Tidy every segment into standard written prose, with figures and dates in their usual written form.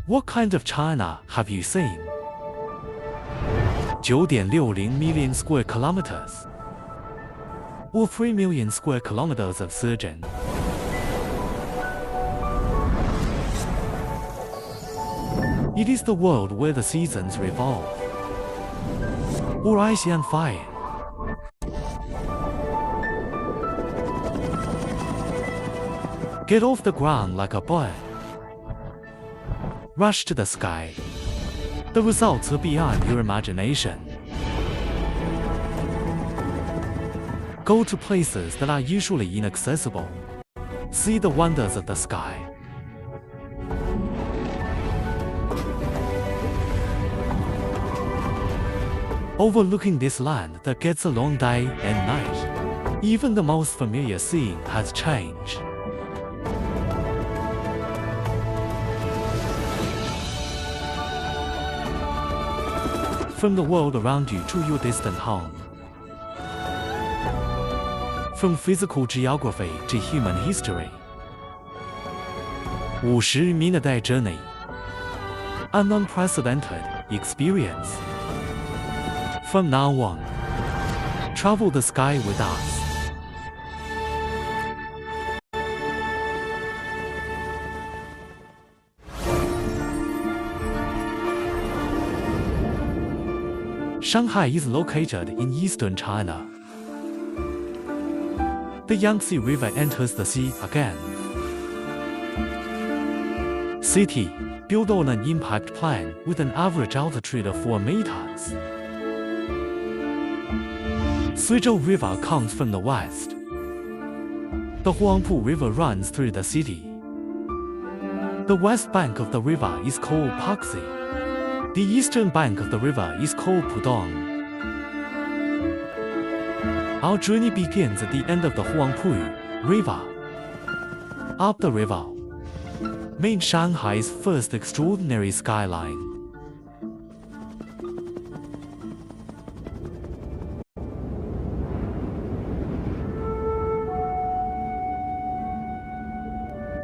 What kind of China have you seen? 9.60 million square kilometers, or 3 million square kilometers of surgeon. It is the world where the seasons revolve, or icy and fire. Get off the ground like a bird. Rush to the sky. The results are beyond your imagination. Go to places that are usually inaccessible. See the wonders of the sky. Overlooking this land that gets a long day and night, even the most familiar scene has changed. From the world around you to your distant home. From physical geography to human history. 50-minute journey. An unprecedented experience. From now on, travel the sky with us. Shanghai is located in eastern China. The Yangtze River enters the sea again. City, built on an impact plan with an average altitude of 4 meters. Suzhou River comes from the west. The Huangpu River runs through the city. The west bank of the river is called Paxi. The eastern bank of the river is called Pudong. Our journey begins at the end of the Huangpu River. Up the river, meet Shanghai's first extraordinary skyline.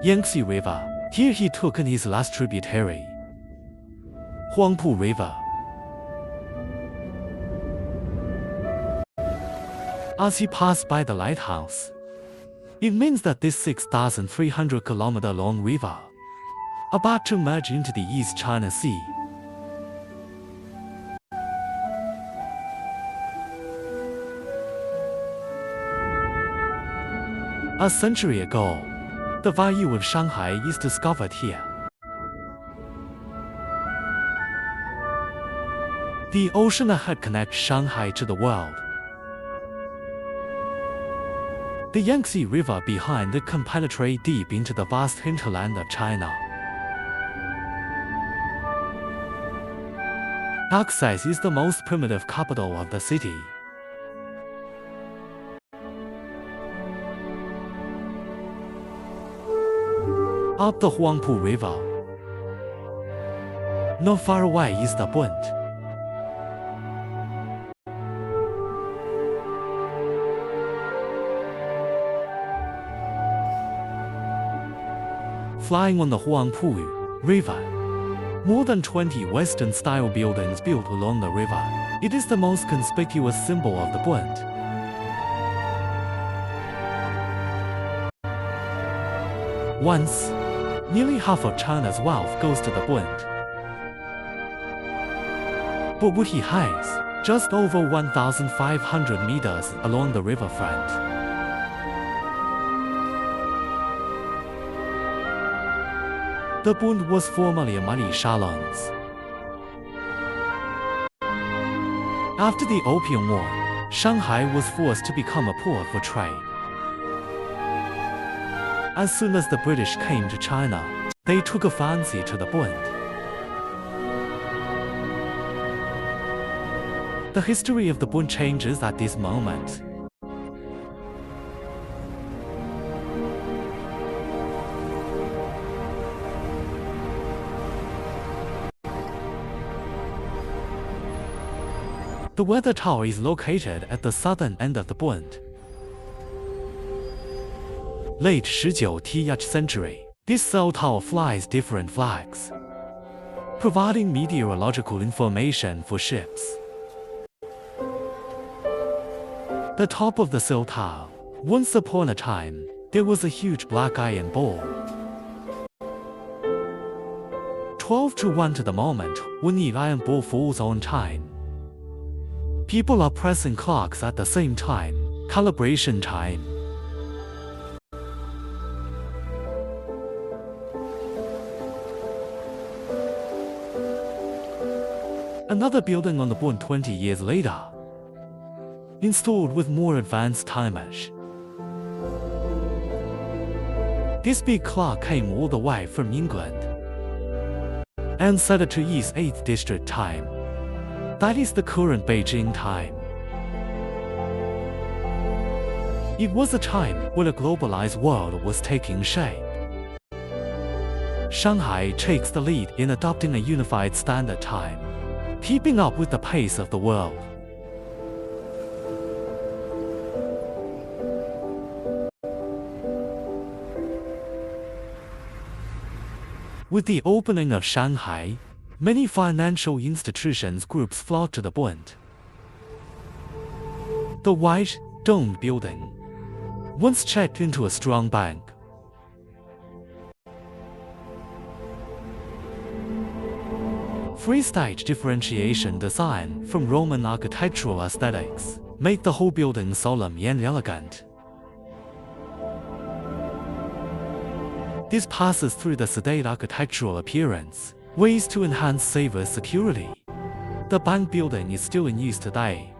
Yangtze River, here he took in his last tributary. Huangpu River. As he passed by the lighthouse, it means that this 6,300-kilometer long river, about to merge into the East China Sea. A century ago, the value of Shanghai is discovered here. The ocean ahead connects Shanghai to the world. The Yangtze River behind it can penetrate deep into the vast hinterland of China. Access is the most primitive capital of the city. Up the Huangpu River, not far away is the Bund. Flying on the Huangpu River, more than 20 Western-style buildings built along the river. It is the most conspicuous symbol of the Bund. Once, nearly half of China's wealth goes to the Bund. But what he has, just over 1,500 meters along the riverfront. The Bund was formerly a money salons. After the Opium War, Shanghai was forced to become a port for trade. As soon as the British came to China, they took a fancy to the Bund. The history of the Bund changes at this moment. The weather tower is located at the southern end of the Bund. Late 19th century, this cell tower flies different flags. providing meteorological information for ships. The top of the cell tower. Once upon a time, there was a huge black iron ball. 12-1 to the moment when the iron ball falls on time. People are pressing clocks at the same time, calibration time. Another building on the point 20 years later, installed with more advanced timers. This big clock came all the way from England and set it to East 8th District time. That is the current Beijing time. It was a time when a globalized world was taking shape. Shanghai takes the lead in adopting a unified standard time, keeping up with the pace of the world. With the opening of Shanghai, many financial institutions groups flocked to the point. The white, domed building once checked into a strong bank. Free-stage differentiation design from Roman architectural aesthetics made the whole building solemn and elegant. This passes through the sedate architectural appearance, ways to enhance safer security. The bank building is still in use today.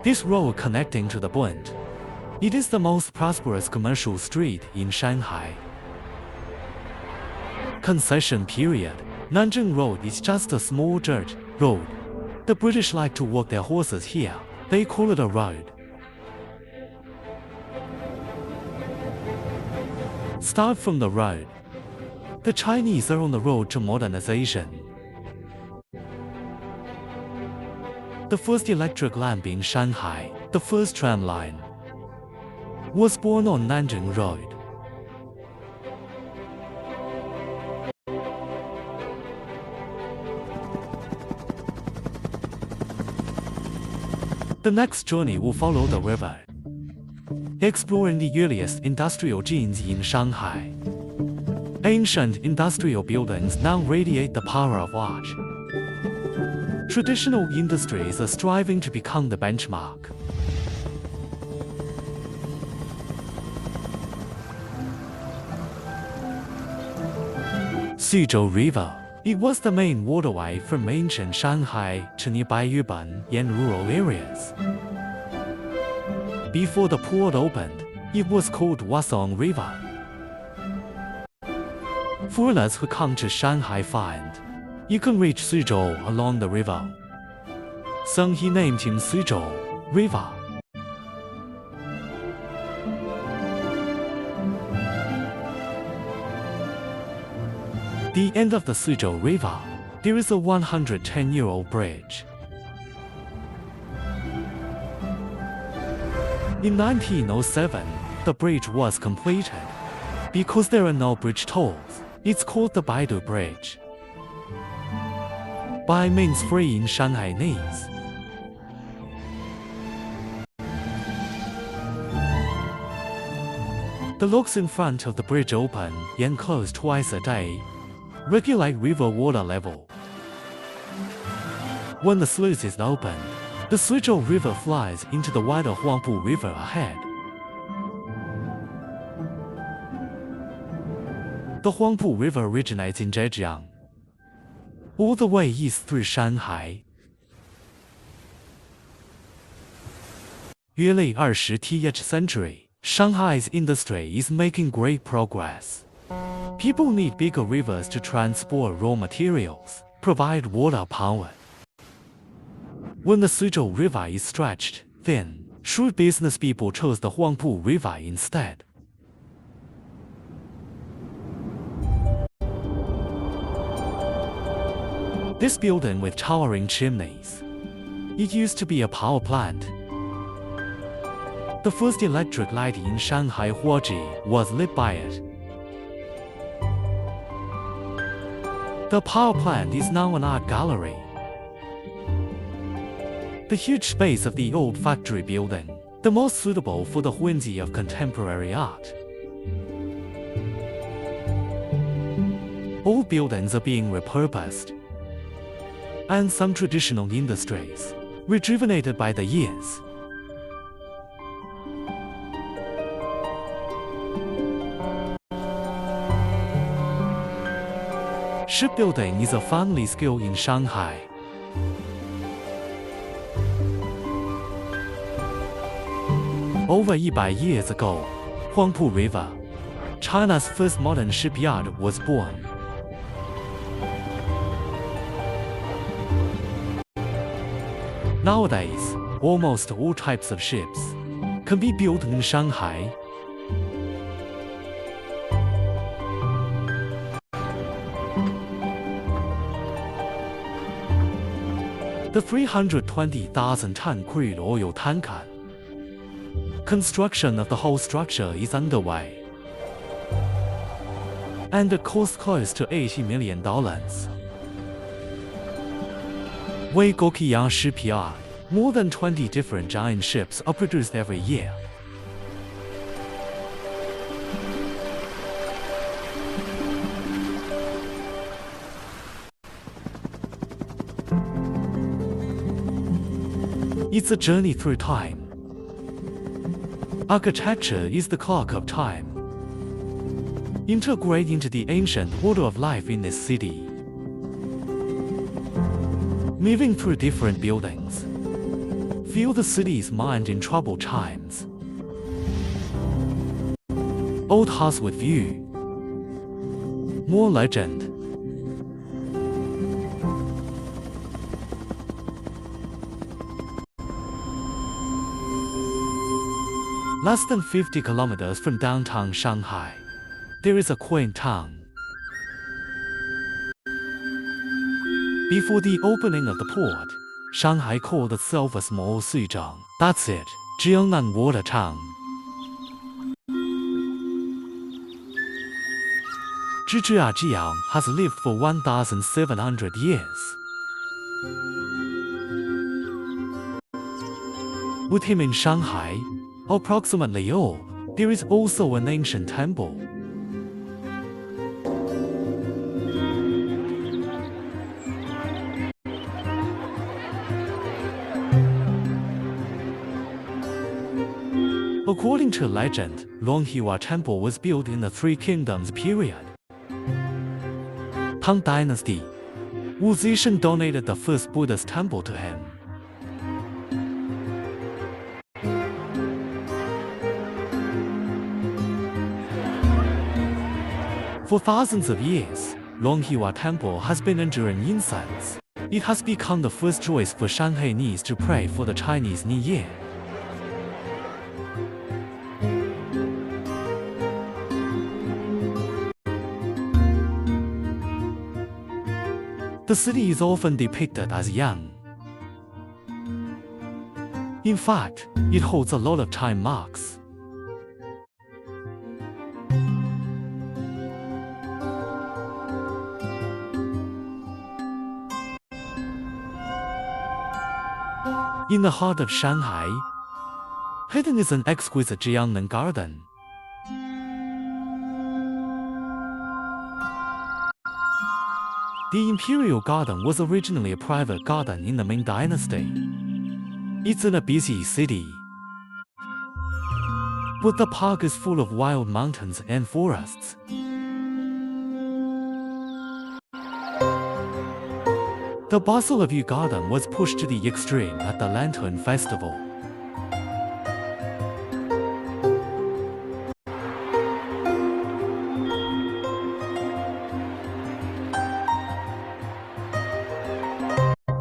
This road connecting to the point. It is the most prosperous commercial street in Shanghai. Concession period. Nanjing Road is just a small dirt road. The British like to walk their horses here. They call it a road. Start from the road. The Chinese are on the road to modernization. The first electric lamp in Shanghai, the first tram line, was born on Nanjing Road. The next journey will follow the river, exploring the earliest industrial genes in Shanghai. Ancient industrial buildings now radiate the power of art. Traditional industries are striving to become the benchmark. Suzhou River. It was the main waterway from ancient Shanghai to nearby Yuban and rural areas. Before the port opened, it was called Wasong River. Foreigners who come to Shanghai find you can reach Suzhou along the river. So he named him Suzhou River. The end of the Suzhou River, there is a 110-year-old bridge. In 1907, the bridge was completed. Because there are no bridge tolls, it's called the Baidu Bridge. Bai means free in Shanghainese. The locks in front of the bridge open and close twice a day, regulate river water level. When the sluice is opened, the Suzhou River flies into the wider Huangpu River ahead. The Huangpu River originates in Zhejiang, all the way east through Shanghai. Early 20th century, Shanghai's industry is making great progress. People need bigger rivers to transport raw materials, provide water power. When the Suzhou River is stretched thin, shrewd business people chose the Huangpu River instead. This building with towering chimneys It used to be a power plant. The first electric light in Shanghai Huaji was lit by it. The power plant is now an art gallery. The huge space of the old factory building, the most suitable for the whimsy of contemporary art. Old buildings are being repurposed, and some traditional industries rejuvenated by the years. Shipbuilding is a family skill in Shanghai. Over 100 years ago, Huangpu River, China's first modern shipyard, was born. Nowadays, almost all types of ships can be built in Shanghai. The 320,000-ton crude oil tanker construction of the whole structure is underway, and the cost close to $80 million. Weigokiyang Shipyard, more than 20 different giant ships are produced every year. It's a journey through time. Architecture is the clock of time, integrate into the ancient order of life in this city. Moving through different buildings, feel the city's mind in troubled times. Old house with view, more legend. Less than 50 kilometers from downtown Shanghai, there is a quaint town. Before the opening of the port, Shanghai called itself a small Suzhou. That's it, Jiangnan Water Town. Zhijiang has lived for 1,700 years. With him in Shanghai, approximately there is also an ancient temple. According to legend, Longhua Temple was built in the Three Kingdoms period. Tang Dynasty. Wu Zishan donated the first Buddhist temple to him. For thousands of years, Longhua Temple has been enduring incense. It has become the first choice for Shanghainese to pray for the Chinese New Year. The city is often depicted as young. In fact, it holds a lot of time marks. In the heart of Shanghai, hidden is an exquisite Jiangnan garden. The Imperial Garden was originally a private garden in the Ming Dynasty. It's in a busy city, but the park is full of wild mountains and forests. The bustle of Yu Garden was pushed to the extreme at the Lantern Festival.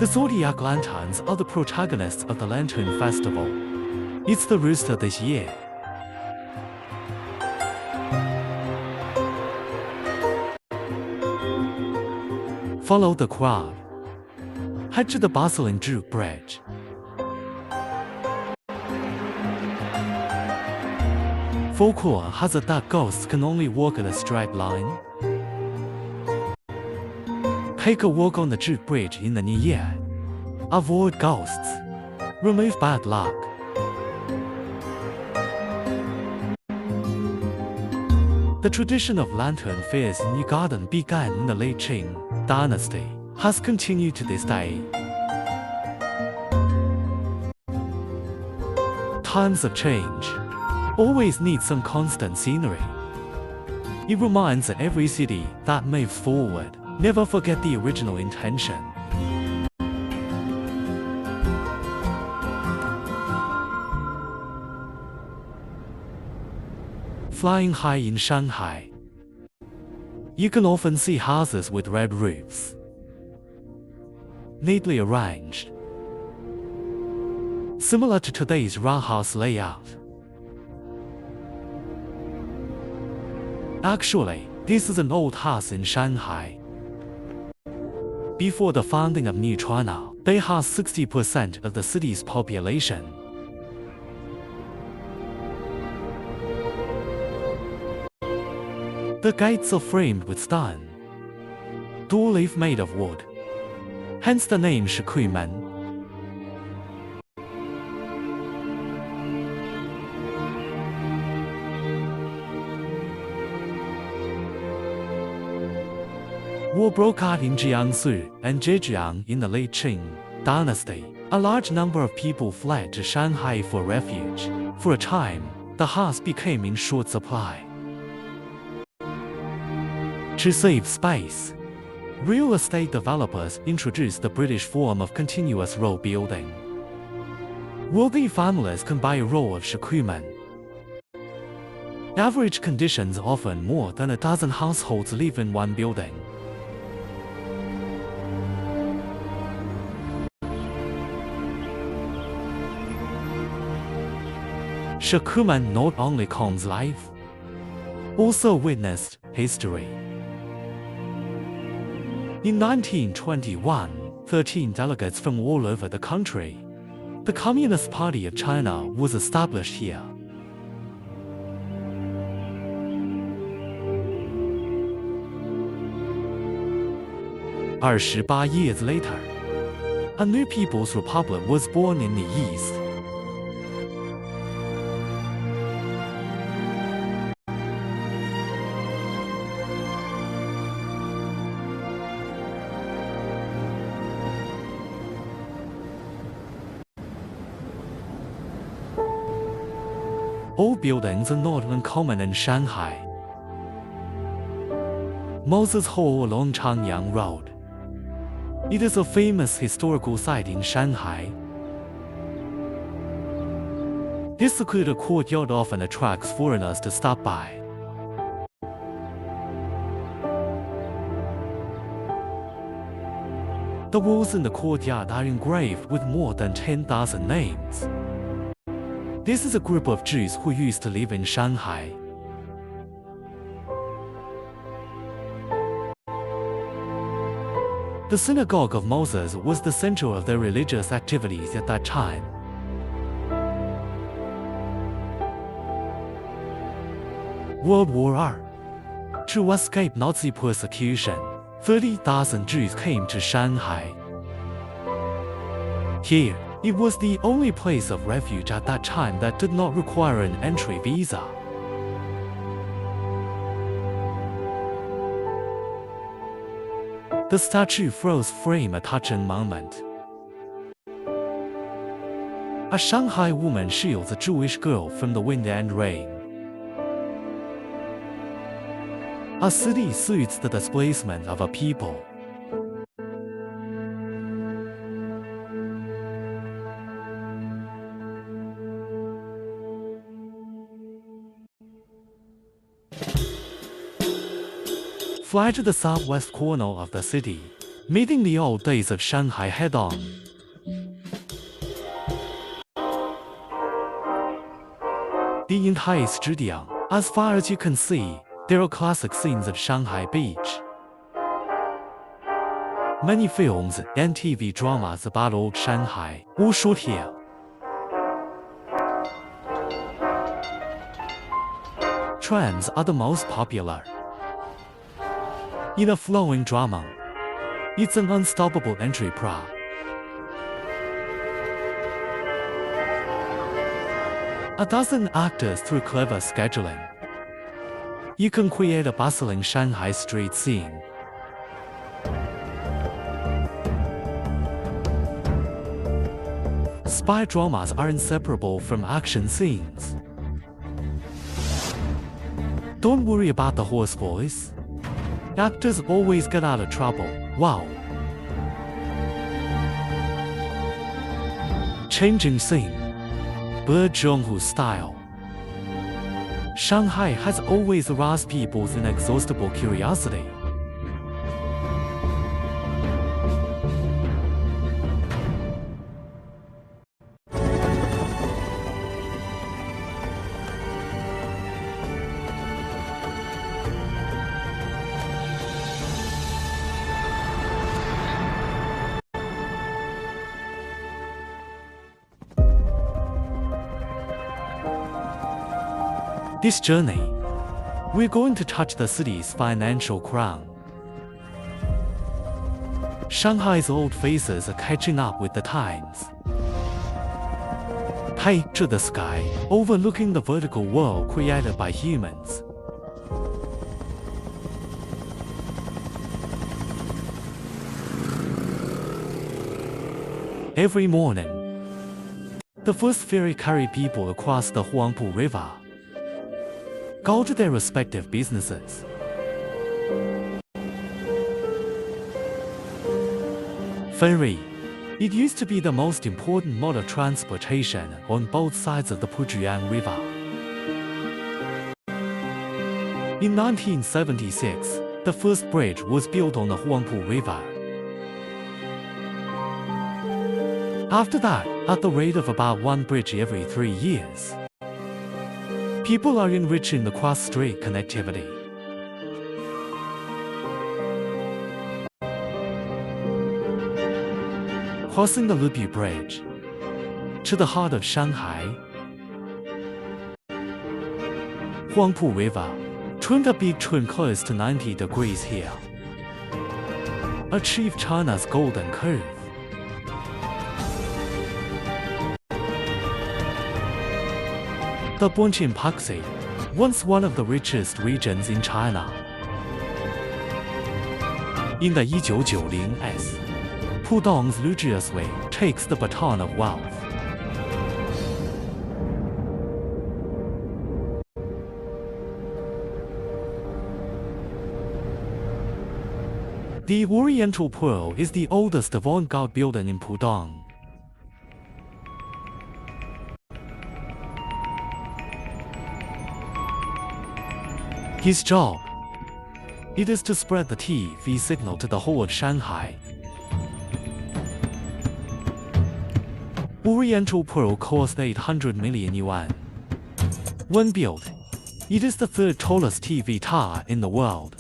The Zodiac Lanterns are the protagonists of the Lantern Festival. It's the rooster this year. Follow the crowd. Head to the bustling Zhu Bridge. Folklore has it that ghosts can only walk at a straight line. Take a walk on the Jute Bridge in the new year. Avoid ghosts. Remove bad luck. The tradition of lantern fairs in New Garden began in the late Qing dynasty, has continued to this day. Times of change always need some constant scenery. It reminds every city that moves forward, never forget the original intention. Flying high in Shanghai. You can often see houses with red roofs, neatly arranged, similar to today's roundhouse layout. Actually, this is an old house in Shanghai. Before the founding of New China, they had 60% of the city's population. The gates are framed with stone, door leaf made of wood, hence the name Shikuimen. War broke out in Jiangsu and Zhejiang in the late Qing dynasty. A large number of people fled to Shanghai for refuge. For a time, the house became in short supply. To save space, real estate developers introduced the British form of continuous row building. Wealthy families can buy a row of shikumen. Average conditions often more than a dozen households live in one building. Shikumen not only comes life, also witnessed history. In 1921, 13 delegates from all over the country, the Communist Party of China was established here. Years later, a new People's Republic was born in the East. Old buildings are not uncommon in Shanghai. Moses Hall along Changyang Road. It is a famous historical site in Shanghai. This secluded courtyard often attracts foreigners to stop by. The walls in the courtyard are engraved with more than 10,000 names. This is a group of Jews who used to live in Shanghai. The Synagogue of Moses was the center of their religious activities at that time. World War I. To escape Nazi persecution, 30,000 Jews came to Shanghai. Here, it was the only place of refuge at that time that did not require an entry visa. The statue froze frame a touching moment. A Shanghai woman shields a Jewish girl from the wind and rain. A city suits the displacement of a people. Fly to the southwest corner of the city, meeting the old days of Shanghai head-on. The entire studio, as far as you can see, there are classic scenes of Shanghai Beach. Many films and TV dramas about old Shanghai were shot here. trends are the most popular. In a flowing drama, it's an unstoppable entry prop. A dozen actors through clever scheduling. You can create a bustling Shanghai street scene. Spy dramas are inseparable from action scenes. Don't worry about the hoarse voice. Actors always get out of trouble. Wow. Changing scene. Bird Zhonghu style. Shanghai has always aroused people's inexhaustible curiosity. This journey, we're going to touch the city's financial crown. Shanghai's old faces are catching up with the times. High to the sky, overlooking the vertical world created by humans. Every morning, the first ferry carried people across the Huangpu River, go to their respective businesses. Ferry. It used to be the most important mode of transportation on both sides of the Pujiang River. In 1976, the first bridge was built on the Huangpu River. After that, at the rate of about one bridge every 3 years, people are enriching the cross-strait connectivity. Crossing the Lupi Bridge to the heart of Shanghai, Huangpu River turned a big turn close to 90 degrees here. Achieved China's golden curve. The Bonqing Paxi, once one of the richest regions in China. In the 1990s, Pudong's luxurious way takes the baton of wealth. The Oriental Pearl is the oldest avant-garde building in Pudong. His job, it is to spread the TV signal to the whole of Shanghai. Oriental Pearl cost 800 million yuan. When built, it is the third tallest TV tower in the world.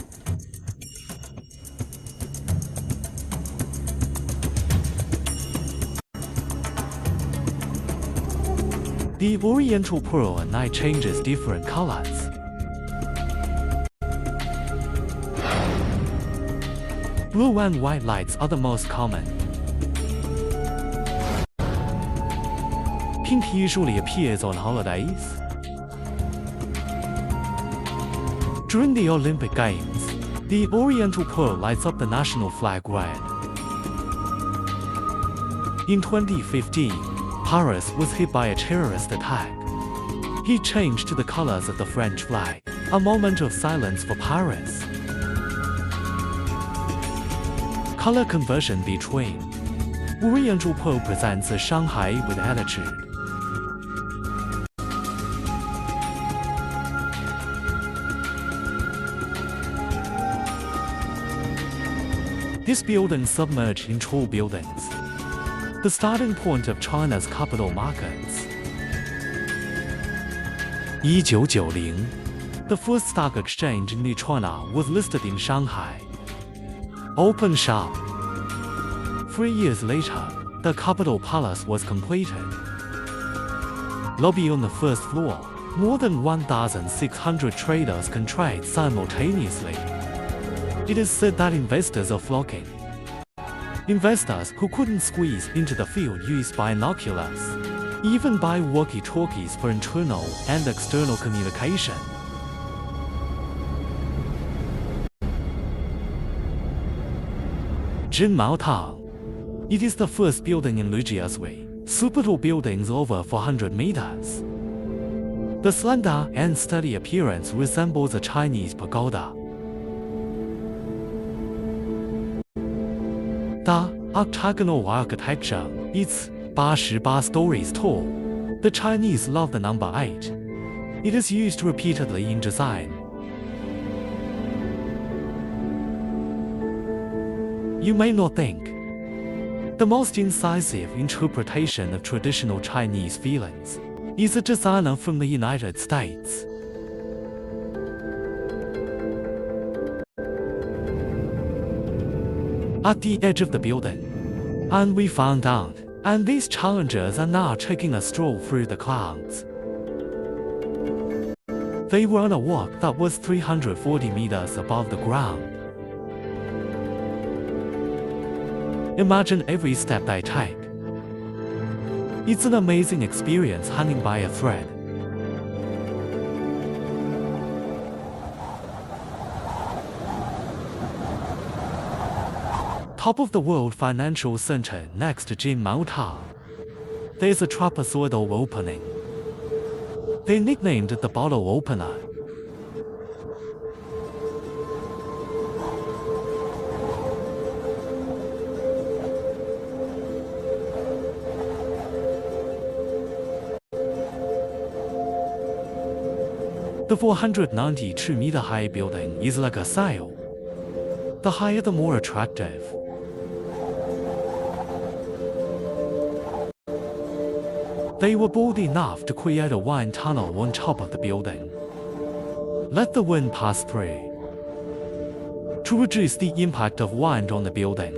The Oriental Pearl at night changes different colors. Blue and white lights are the most common. Pink usually appears on holidays. During the Olympic Games, the Oriental Pearl lights up the national flag red. In 2015, Paris was hit by a terrorist attack. He changed to the colors of the French flag, a moment of silence for Paris. Color conversion between Oriental Pearl presents a Shanghai with attitude. This building submerged in tall buildings, the starting point of China's capital markets. 1990, the first stock exchange in China was listed in Shanghai. Open shop. 3 years later, the Capital Palace was completed. Lobby on the first floor, More than 1,600 traders can trade simultaneously. It is said that investors are flocking. Investors who couldn't squeeze into the field use binoculars, even buy walkie-talkies for internal and external communication. Jinmao Tang. It is the first building in Lujiazui. Super tall buildings over 400 meters. The slender and sturdy appearance resembles a Chinese pagoda. The octagonal architecture is 88 stories tall. The Chinese love the number 8. It is used repeatedly in design. You may not think. The most incisive interpretation of traditional Chinese feelings is a designer from the United States. At the edge of the building, and we found out, and these challengers are now taking a stroll through the clouds. They were on a walk that was 340 meters above the ground. Imagine every step they take. It's an amazing experience hanging by a thread. Top of the World Financial Center next to Jinmao Tang. There's a trapezoidal opening. They nicknamed it the bottle opener. The 492-meter-high building is like a sail. The higher the more attractive. They were bold enough to create a wind tunnel on top of the building. Let the wind pass through to reduce the impact of wind on the building.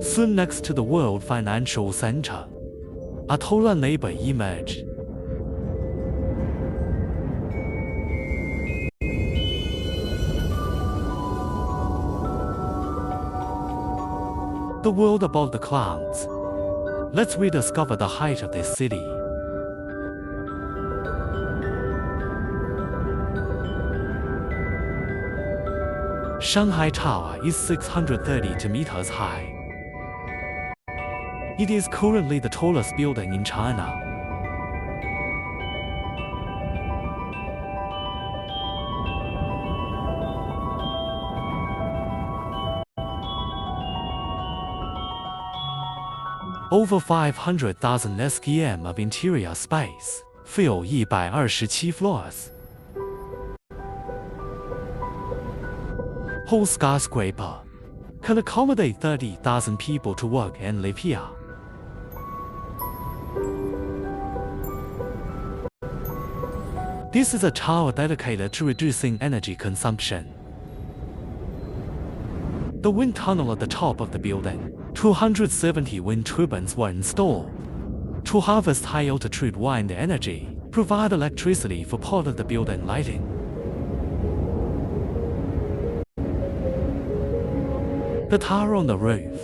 Soon next to the World Financial Center, a taller neighbor emerged. The world above the clouds. Let's rediscover the height of this city. Shanghai Tower is 632 meters high. It is currently the tallest building in China. Over 500,000 sqm of interior space, fill 127 floors. Whole skyscraper can accommodate 30,000 people to work and live here. This is a tower dedicated to reducing energy consumption. The wind tunnel at the top of the building, 270 wind turbines were installed to harvest high-altitude wind energy, provide electricity for part of the building lighting. The tower on the roof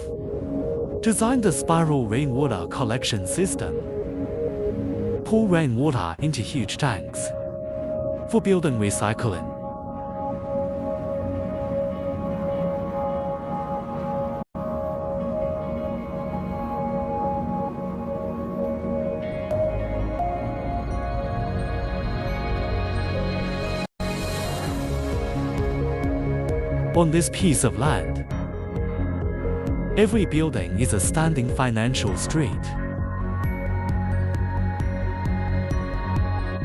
designed a spiral rainwater collection system. Pour rainwater into huge tanks for building recycling. On this piece of land, every building is a standing financial street.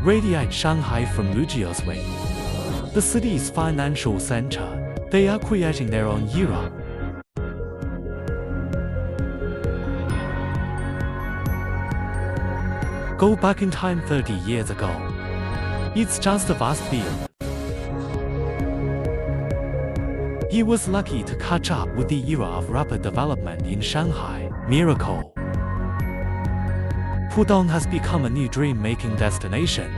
Radiate Shanghai from Lujiazui, the city's financial center. They are creating their own era. Go back in time 30 years ago. It's just a vast field. He was lucky to catch up with the era of rapid development in Shanghai. Miracle. Pudong has become a new dream-making destination.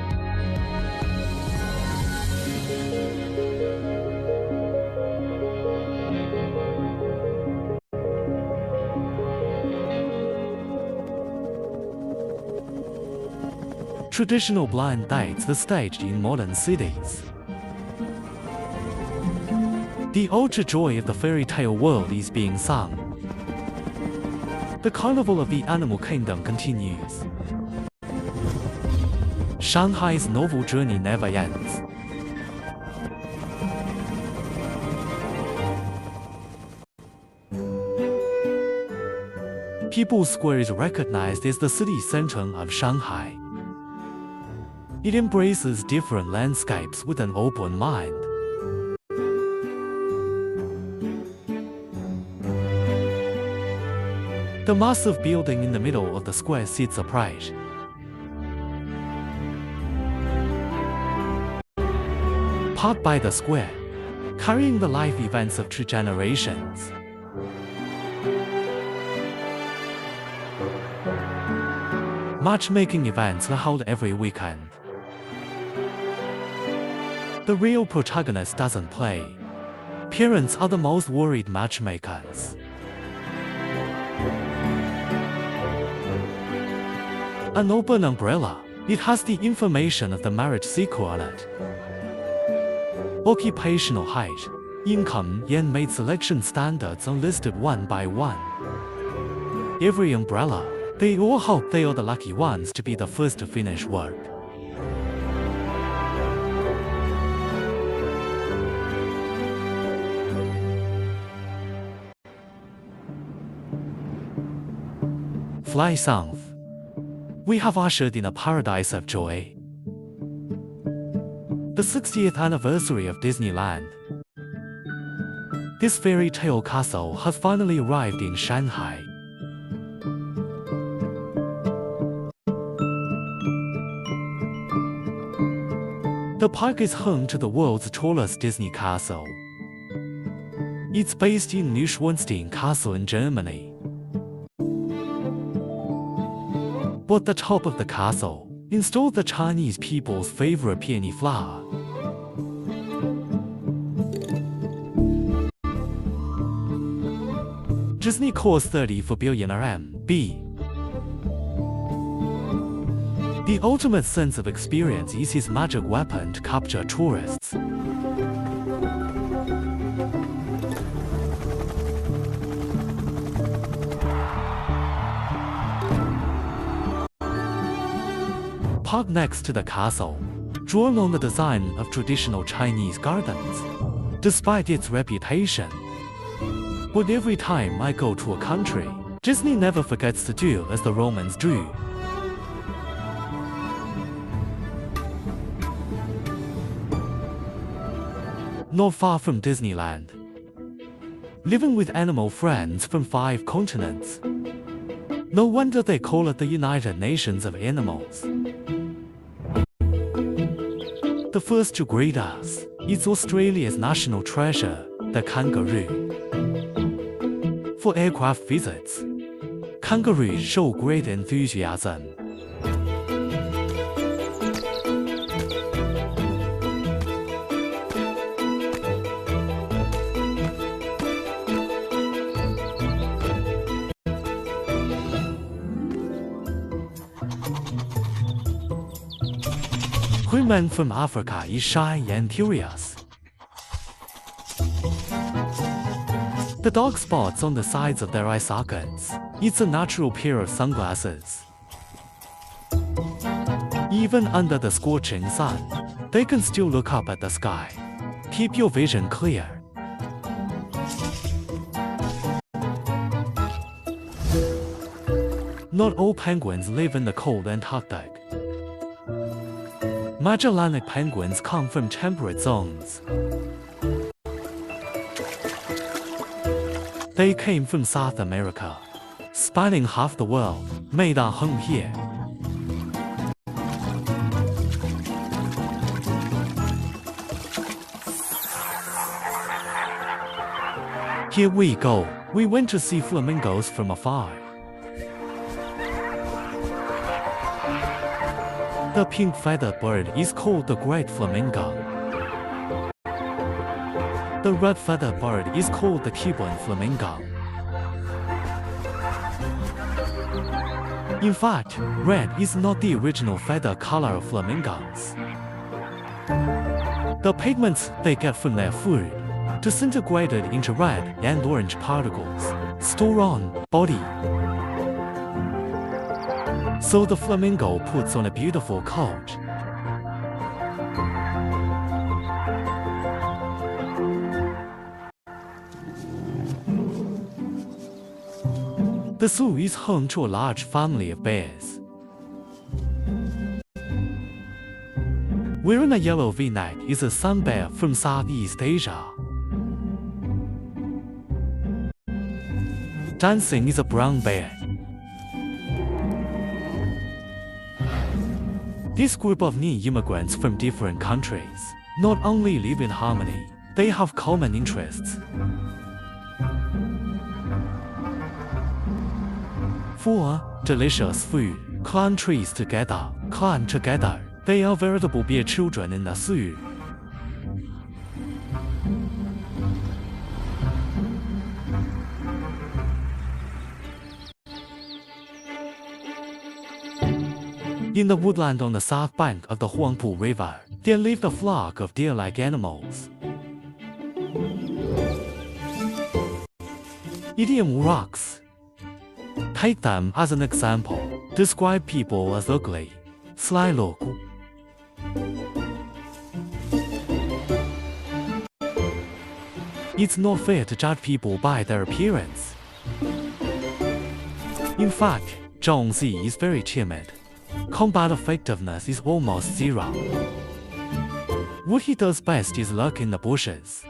Traditional blind dates are staged in modern cities. The ultra joy of the fairy tale world is being sung. The carnival of the animal kingdom continues. Shanghai's novel journey never ends. People's Square is recognized as the city center of Shanghai. It embraces different landscapes with an open mind. The massive building in the middle of the square sits upright. Parked by the square, carrying the life events of 2 generations. Matchmaking events are held every weekend. The real protagonist doesn't play. Parents are the most worried matchmakers. An open umbrella. It has the information of the marriage sequel on it. Occupational height, income, and mate selection standards are listed one by one. Every umbrella, they all hope they are the lucky ones to be the first to finish work. Fly south. We have ushered in a paradise of joy. The 60th anniversary of Disneyland. This fairy tale castle has finally arrived in Shanghai. The park is home to the world's tallest Disney castle. It's based in Neuschwanstein Castle in Germany. At the top of the castle, installed the Chinese people's favorite peony flower. Disney calls 30 for billionaire M.B. The ultimate sense of experience is his magic weapon to capture tourists. Parked next to the castle, drawn on the design of traditional Chinese gardens, despite its reputation. But every time I go to a country, Disney never forgets to do as the Romans do. Not far from Disneyland, living with animal friends from 5 continents. No wonder they call it the United Nations of Animals. The first to greet us is Australia's national treasure, the kangaroo. For aircraft visits, kangaroos show great enthusiasm. Women from Africa is shy and curious. The dark spots on the sides of their eye sockets, it's a natural pair of sunglasses. Even under the scorching sun, they can still look up at the sky. Keep your vision clear. Not all penguins live in the cold Antarctic. Magellanic penguins come from temperate zones. They came from South America, spanning half the world, made our home here. Here we go. We went to see flamingos from afar. The pink feathered bird is called the great flamingo. The red feathered bird is called the Cuban flamingo. In fact, red is not the original feather color of flamingos. The pigments they get from their food disintegrated into red and orange particles stored on body. So the flamingo puts on a beautiful coat. The zoo is home to a large family of bears. Wearing a yellow V-neck is a sun bear from Southeast Asia. Dancing is a brown bear. This group of new immigrants from different countries not only live in harmony, they have common interests. For delicious food, climb trees together, climb together. They are veritable bear children in the zoo. In the woodland on the south bank of the Huangpu River, there lived a flock of deer-like animals. Idiom rocks. Take them as an example. Describe people as ugly. Sly look. It's not fair to judge people by their appearance. In fact, Zhongzi is very timid. Combat effectiveness is almost zero. What he does best is lurk in the bushes.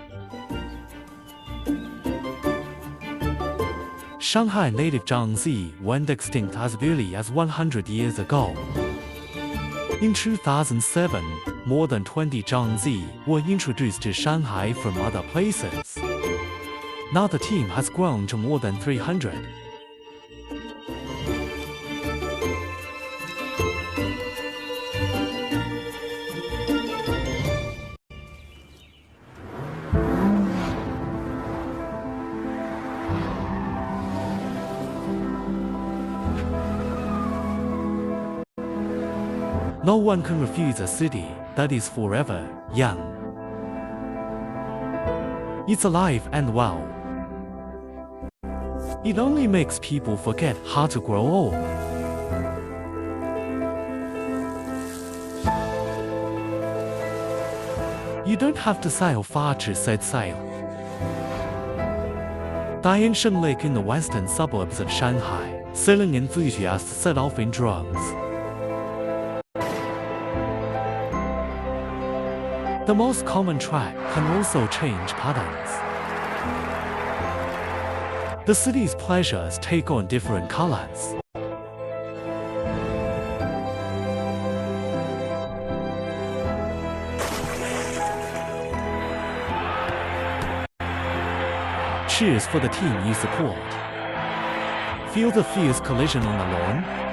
Shanghai native Zhongzi went extinct as early as 100 years ago. In 2007, more than 20 Zhongzi were introduced to Shanghai from other places. Now the team has grown to more than 300. No one can refuse a city that is forever young. It's alive and well. It only makes people forget how to grow old. You don't have to sail far to set sail. Dianshan Lake in the western suburbs of Shanghai, sailing enthusiasts set off in droves. The most common track can also change patterns. The city's pleasures take on different colors. Cheers for the team you support. Feel the fierce collision on the lawn.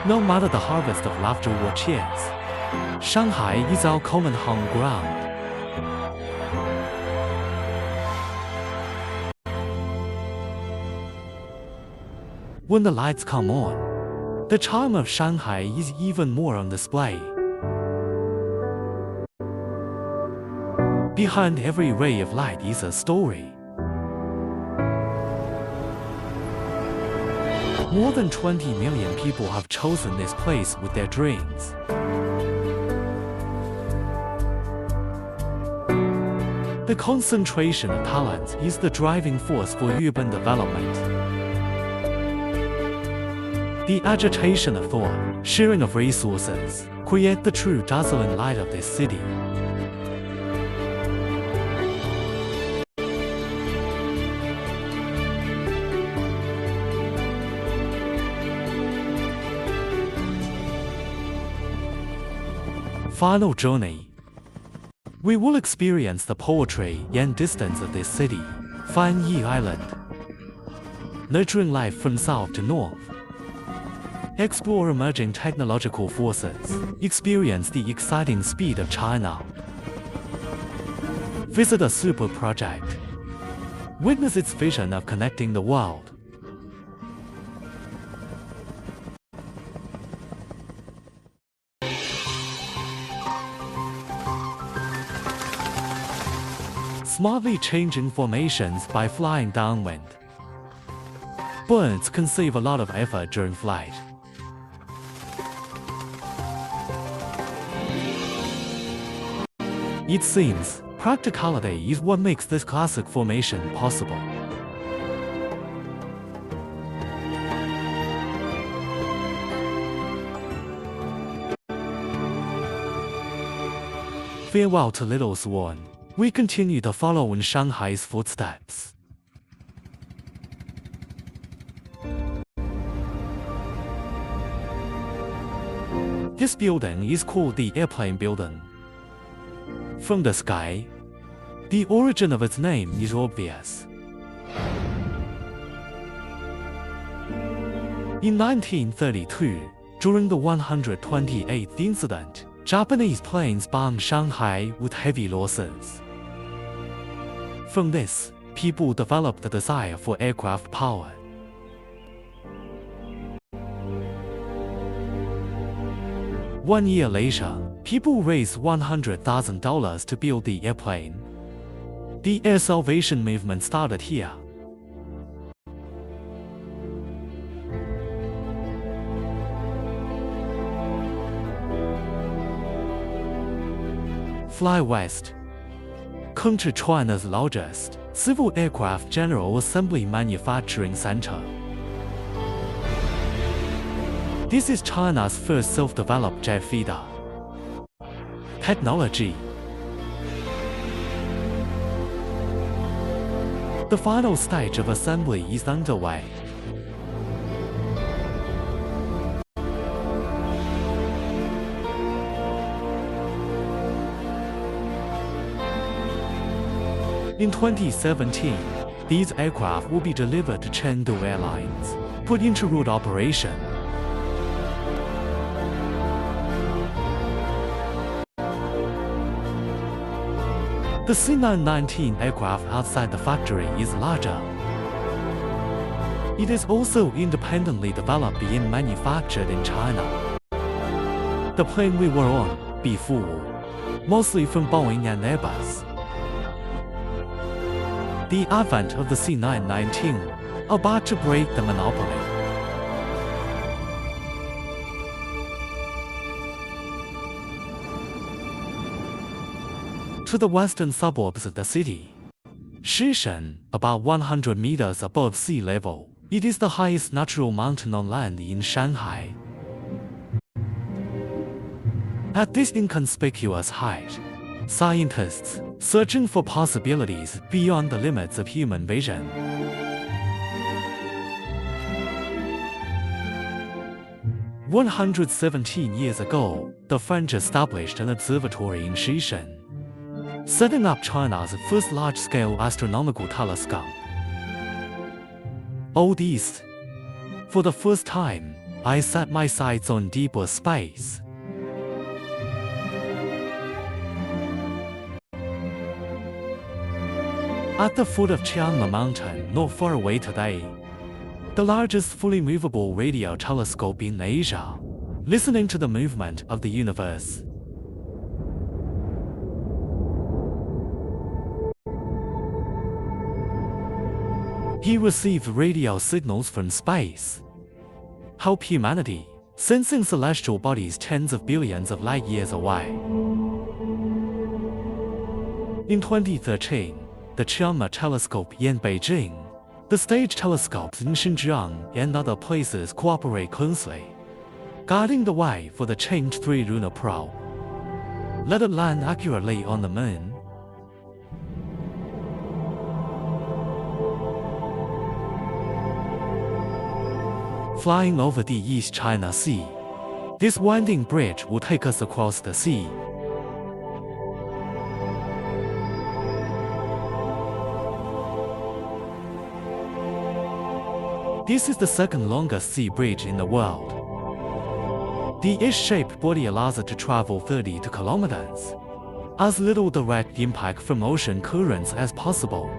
No matter the harvest of laughter or cheers, Shanghai is our common home ground. When the lights come on, the charm of Shanghai is even more on display. Behind every ray of light is a story. More than 20 million people have chosen this place with their dreams. The concentration of talent is the driving force for urban development. The agitation of thought, sharing of resources, create the true dazzling light of this city. Final journey. We will experience the poetry and distance of this city, Fan Yi Island, nurturing life from south to north. Explore emerging technological forces, experience the exciting speed of China. Visit a super project. Witness its vision of connecting the world. Smartly changing formations by flying downwind. Birds can save a lot of effort during flight. It seems practicality is what makes this classic formation possible. Farewell to Little Swan. We continue to follow in Shanghai's footsteps. This building is called the Airplane Building. From the sky, the origin of its name is obvious. In 1932, during the 128th incident, Japanese planes bombed Shanghai with heavy losses. From this, people developed the desire for aircraft power. One year later, people raised $100,000 to build the airplane. The air salvation movement started here. Fly West. Come to China's largest civil aircraft general assembly manufacturing center. This is China's first self-developed jet feeder. Technology. The final stage of assembly is underway. In 2017, these aircraft will be delivered to Chengdu Airlines, put into route operation. The C919 aircraft outside the factory is larger. It is also independently developed and manufactured in China. The plane we were on, before, mostly from Boeing and Airbus. The advent of the C919, about to break the monopoly. To the western suburbs of the city, Shishan, about 100 meters above sea level, it is the highest natural mountain on land in Shanghai. At this inconspicuous height, scientists, searching for possibilities beyond the limits of human vision. "117 years ago, the French established an observatory in Shishan, setting up China's first large-scale astronomical telescope. Old East. For the first time, I set my sights on deeper space. At the foot of Chiangma Mountain, not far away today, the largest fully movable radio telescope in Asia, listening to the movement of the universe. He received radio signals from space. Help humanity, sensing celestial bodies tens of billions of light years away. In 2013, the Chiangma Telescope in Beijing, the stage telescopes in Xinjiang and other places cooperate closely, guiding the way for the Change 3 lunar probe. Let it land accurately on the moon. Flying over the East China Sea, this winding bridge will take us across the sea. This is the second longest sea bridge in the world. The S-shaped body allows it to travel 32 kilometers. As little direct impact from ocean currents as possible.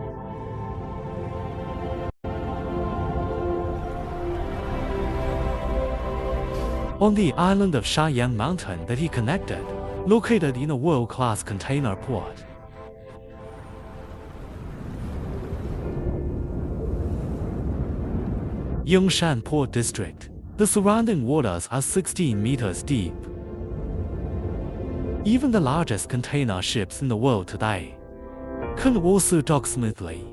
On the island of Shayang Mountain that he connected, located in a world-class container port. Yongshan Port District. The surrounding waters are 16 meters deep. Even the largest container ships in the world today can also dock smoothly.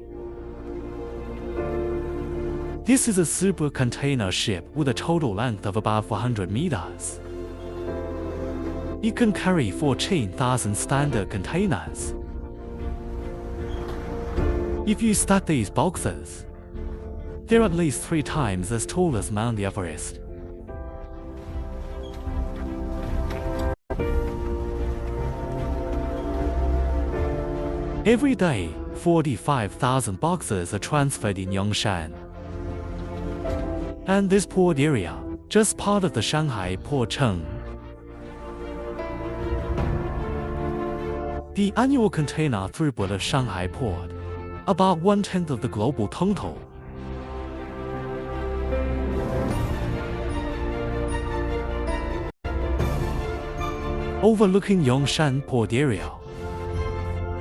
This is a super container ship with a total length of about 400 meters. It can carry 14,000 standard containers. If you stack these boxes, they're at least 3 times as tall as Mount Everest. Every day, 45,000 boxes are transferred in Yongshan. And this port area, just part of the Shanghai Port chain. The annual container throughput of Shanghai Port, about 1/10 of the global total. Overlooking Yongshan Port area,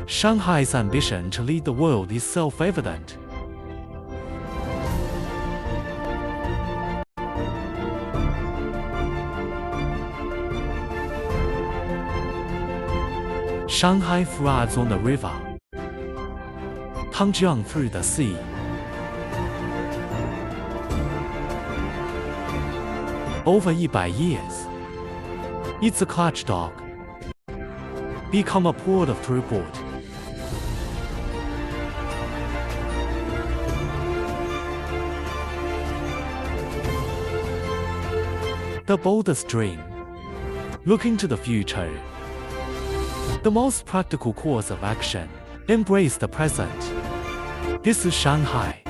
Shanghai's ambition to lead the world is self-evident. Shanghai thrives on the river, Tangjiang through the sea. Over 100 years, it's a clutch dog, become a port of throughput. The boldest dream, looking to the future. The most practical course of action, embrace the present. This is Shanghai.